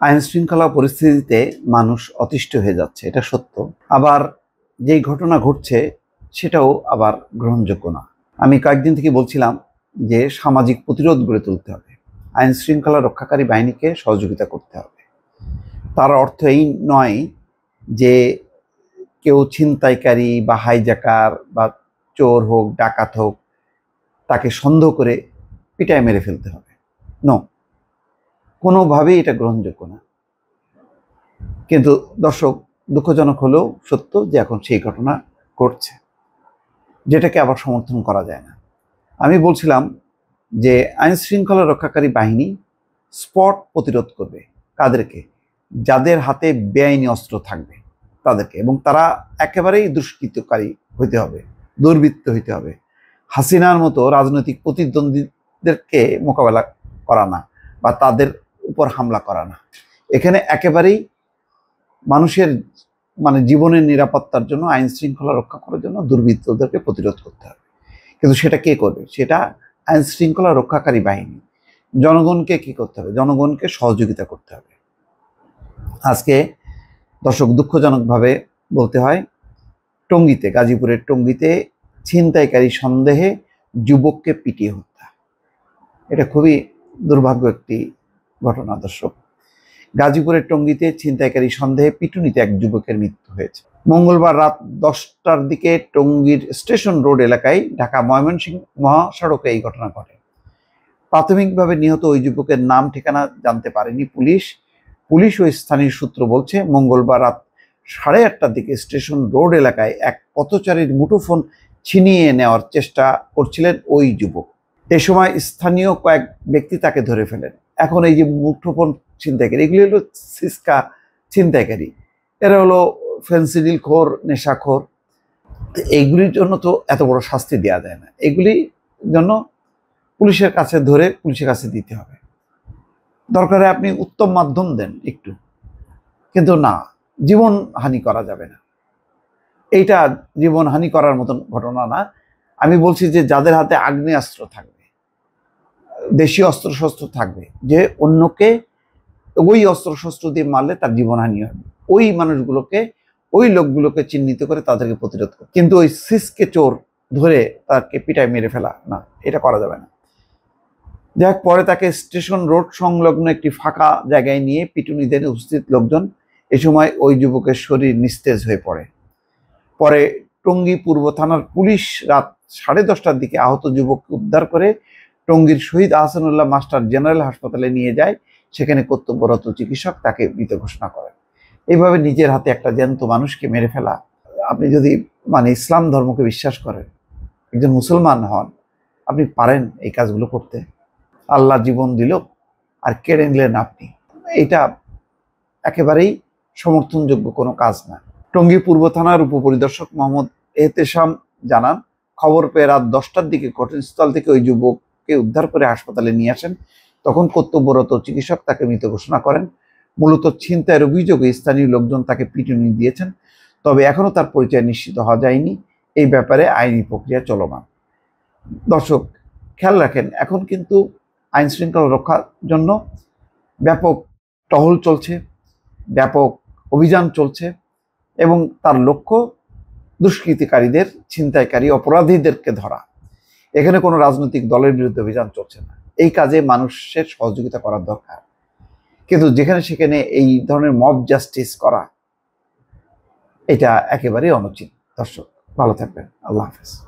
আইন শৃঙ্খলা পরিস্থিতিতে মানুষ অতিষ্ঠ হয়ে যাচ্ছে, এটা সত্য। আবার যেই ঘটনা ঘটছে সেটাও আবার গ্রহণযোগ্য না। আমি কয়েকদিন থেকে বলছিলাম যে সামাজিক প্রতিরোধ গড়ে তুলতে হবে, আইন শৃঙ্খলা রক্ষাকারী বাহিনীকে সহযোগিতা করতে হবে। তার অর্থ এই নয় যে কেউ ছিনতাইকারী বা হাইজ্যাকার বা চোর হোক, ডাকাত হোক, তাকে সন্দেহ করে পিটায় মেরে ফেলতে হবে। নো, কোনোভাবেই এটা গ্রহণযোগ্য না। কিন্তু দর্শক, দুঃখজনক হলেও সত্য যে এখন সেই ঘটনা ঘটছে, যেটাকে আবার সমর্থন করা যায় না। আমি বলছিলাম যে আইন শৃঙ্খলা রক্ষাকারী বাহিনী স্পট প্রতিরোধ করবে। কাদেরকে? যাদের হাতে বেআইনি অস্ত্র থাকবে তাদেরকে, এবং তারা একেবারেই দুষ্কৃতকারী হইতে হবে, দুর্বৃত্ত হইতে হবে। হাসিনার মতো রাজনৈতিক প্রতিদ্বন্দ্বীদেরকে মোকাবেলা করা না, বা তাদের উপর হামলা করা না। এখানে একেবারেই মানুষের জীবনের নিরাপত্তার জন্য, আইন শৃঙ্খলা রক্ষা করার জন্য দুর্বৃত্তদেরকে প্রতিরোধ করতে হবে। কিন্তু সেটা কে করবে? সেটা আইন শৃঙ্খলা রক্ষাকারী বাহিনী। জনগণকে কি করতে হবে? জনগণকে সহযোগিতা করতে হবে। আজকে দর্শক, দুঃখজনকভাবে বলতে হয়, টঙ্গীতে, গাজীপুরের টঙ্গীতে ছিনতাইকারী সন্দেহে যুবককে পিটিয়ে হত্যা। এটা খুবই দুর্ভাগ্য একটি ঘটনা দর্শক। গাজীপুরের টঙ্গীতে ছিনতাইকারী সন্দেহে পিটুনিতে এক যুবকের মৃত্যু হয়েছে। মঙ্গলবার রাত 10টার দিকে টঙ্গীর স্টেশন রোড এলাকায় ঢাকা ময়মনসিংহ মহাসড়কে এই ঘটনা ঘটে। প্রাথমিকভাবে নিহত ওই যুবকের নাম ঠিকানা জানতে পারেনি পুলিশ ও স্থানীয় সূত্র বলছে, মঙ্গলবার রাত 8:30টার দিকে স্টেশন রোড এলাকায় এক পথচারীর মুঠোফোন ছিনিয়ে নেওয়ার চেষ্টা করছিলেন ওই যুবক। এ সময় স্থানীয় কয়েক ব্যক্তি তাকে ধরে ফেলেন। এখন এই যে মুঠোফোন ছিনতাইকারী, এগুলি হলো সিসকা ছিনতাইকারী, এরা হলো ফেন্সিডিল খোর, নেশাখোর। এইগুলির জন্য তো এত বড় শাস্তি দেওয়া যায় না, এগুলির জন্য পুলিশের কাছে ধরে পুলিশের কাছে দিতে হবে। দরকারে আপনি উত্তম মাধ্যম দেন একটু, কিন্তু না, জীবন হানি করা যাবে না। এইটা জীবন হানি করার মতন ঘটনা না। আমি বলছি যে যাদের হাতে আগ্নেয়াস্ত্র থাকবে, দেশীয় অস্ত্রশস্ত্র থাকবে, যে অন্যকে ওই অস্ত্রশস্ত্র দিয়ে মারলে তার জীবনহানি হবে, ওই মানুষগুলোকে, ওই লোকগুলোকে চিহ্নিত করে তাদেরকে প্রতিরোধ করে। কিন্তু ওই সিসকে চোর ধরে তাকে পিটায় মেরে ফেলা, না, এটা করা যাবে না। যাক, পরে তাকে স্টেশন রোড সংলগ্ন একটি ফাঁকা জায়গায় নিয়ে পিটুনি দেন উপস্থিত লোকজন। এ সময় ওই যুবকের শরীর নিস্তেজ হয়ে পড়ে। পরে টঙ্গী পূর্ব থানার পুলিশ রাত 10:30টার দিকে আহত যুবককে উদ্ধার করে টঙ্গীর শহীদ আহসানুল্লাহ মাস্টার জেনারেল হাসপাতালে নিয়ে যায়। সেখানে কর্তব্যরত চিকিৎসক তাকে মৃত ঘোষণা করেন। এইভাবে নিজের হাতে একটা জ্যান্ত মানুষকে মেরে ফেলা, আপনি যদি ইসলাম ধর্মকে বিশ্বাস করেন, একজন মুসলমান হন, আপনি পারেন এই কাজগুলো করতে? আল্লাহ জীবন দিল আর কেড়ে নিলেন আপনি, এটা একেবারেই সমর্থনযোগ্য কোনো কাজ না। টঙ্গী পূর্ব থানার উপপরিদর্শক মোহাম্মদ এহতেশাম জানান, খবর পেয়ে রাত 10টার দিকে ঘটনাস্থল থেকে ওই যুবককে উদ্ধার করে হাসপাতালে নিয়ে আসেন। তখন কর্তব্যরত চিকিৎসক তাকে মৃত ঘোষণা করেন। মূলত ছিনতাইয়ের অভিযোগে স্থানীয় লোকজন তাকে পিটুনি দিয়েছেন, তবে এখনো তার পরিচয় নিশ্চিত হওয়া যায়নি। এই ব্যাপারে আইনি প্রক্রিয়া চলমান। দর্শক, খেয়াল রাখেন, এখন কিন্তু আইন শৃঙ্খলা রক্ষার জন্য ব্যাপক টহল চলছে, ব্যাপক অভিযান চলছে, এবং তার লক্ষ্য দুষ্কৃতিকারীদের, ছিনতাইকারী অপরাধীদেরকে ধরা। এখানে কোনো রাজনৈতিক দলের বিরুদ্ধে অভিযান চলছে না। এই কাজে মানুষের সহযোগিতা করার দরকার। কিন্তু যেখানে সেখানে এই ধরনের মব জাস্টিস করা, এটা একেবারেই অনুচিত। দর্শক, ভালো থাকবেন। আল্লাহ হাফেজ।